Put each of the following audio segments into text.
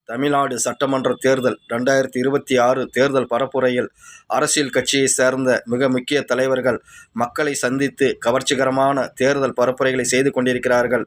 தமிழ்நாடு சட்டமன்ற தேர்தல் 2026 தேர்தல் பரப்புரையில் அரசியல் கட்சியை சேர்ந்த மிக முக்கிய தலைவர்கள் மக்களை சந்தித்து கவர்ச்சிகரமான தேர்தல் பரப்புரைகளை செய்து கொண்டிருக்கிறார்கள்.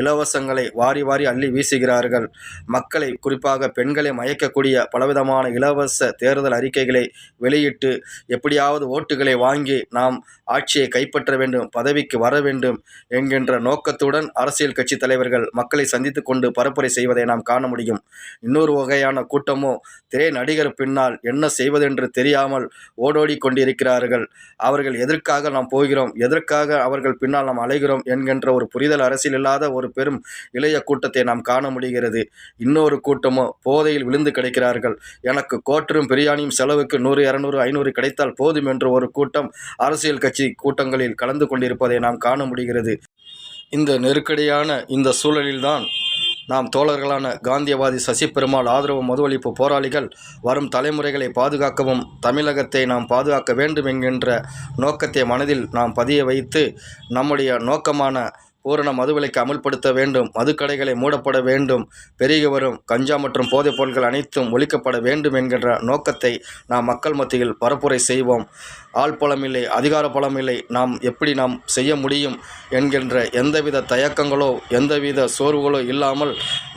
இலவசங்களை வாரி வாரி அள்ளி வீசுகிறார்கள். மக்களை, குறிப்பாக பெண்களை மயக்கக்கூடிய பலவிதமான இலவச தேர்தல் அறிக்கைகளை வெளியிட்டு எப்படியாவது ஓட்டுகளை வாங்கி நாம் ஆட்சியை கைப்பற்ற வேண்டும், பதவிக்கு வர வேண்டும் என்கின்ற நோக்கத்துடன் அரசியல் கட்சி தலைவர்கள் மக்களை சந்தித்து கொண்டு பரப்புரை செய்வதை நாம் காண முடியும். இன்னொரு வகையான கூட்டமோ திரை நடிகர் பின்னால் என்ன செய்வதென்று தெரியாமல் ஓடோடி கொண்டிருக்கிறார்கள். அவர்கள் எதற்காக நாம் போகிறோம், எதற்காக அவர்கள் பின்னால் நாம் அலைகிறோம் என்கின்ற ஒரு புரிதல் அரசியல் இல்லாத ஒரு பெரும் இளைய கூட்டத்தை நாம் காண முடிகிறது. இன்னொரு கூட்டமோ போதையில் விழுந்து கிடைக்கிறார்கள். எனக்கு கோட்டரும் பிரியாணியும் செலவுக்கு 100, 200, 500 கிடைத்தால் போதும் என்று ஒரு கூட்டம் அரசியல் கட்சி கூட்டங்களில் கலந்து கொண்டிருப்பதை நாம் காண முடிகிறது. இந்த நெருக்கடியான இந்த சூழலில்தான் நாம் தோழர்களான காந்தியவாதி சசி பெருமாள் ஆதரவு மதுவொழிப்பு போராளிகள் வரும் தலைமுறைகளை பாதுகாக்கவும், தமிழகத்தை நாம் பாதுகாக்க வேண்டும் என்கின்ற நோக்கத்தை மனதில் நாம் பதிய வைத்து, நம்முடைய நோக்கமான பூரண மதுவிலக்கை அமல்படுத்த வேண்டும், மதுக்கடைகளை மூடப்பட வேண்டும், பெருகி வரும் கஞ்சா மற்றும் போதைப் பொருட்கள் அனைத்தும் ஒழிக்கப்பட வேண்டும் என்கின்ற நோக்கத்தை நாம் மக்கள் மத்தியில் பரப்புரை செய்வோம். ஆள் பலம் இல்லை, அதிகார பலம் இல்லை, நாம் செய்ய முடியும் என்கின்ற எந்தவித தயக்கங்களோ எந்தவித சோர்வுகளோ இல்லாமல்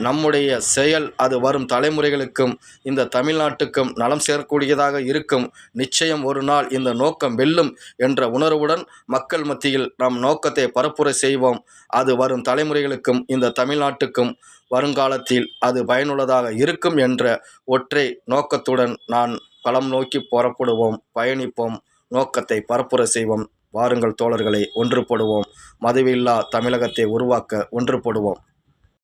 நம்முடைய செயல் அது வரும் தலைமுறைகளுக்கும் இந்த தமிழ்நாட்டுக்கும் நலம் சேர்க்கக்கூடியதாக இருக்கும். நிச்சயம் ஒரு நாள் இந்த நோக்கம் வெல்லும் என்ற உணர்வுடன் மக்கள் மத்தியில் நாம் நோக்கத்தை பரப்புரை செய்வோம். அது வரும் தலைமுறைகளுக்கும் இந்த தமிழ்நாட்டுக்கும் வருங்காலத்தில் அது பயனுள்ளதாக இருக்கும் என்ற ஒற்றை நோக்கத்துடன் நான் களம் நோக்கி புறப்படுவோம், பயணிப்போம், நோக்கத்தை பரப்புரை செய்வோம். வாருங்கள் தோழர்களை, ஒன்றுபடுவோம். மதுவில்லா தமிழகத்தை உருவாக்க ஒன்றுபடுவோம்.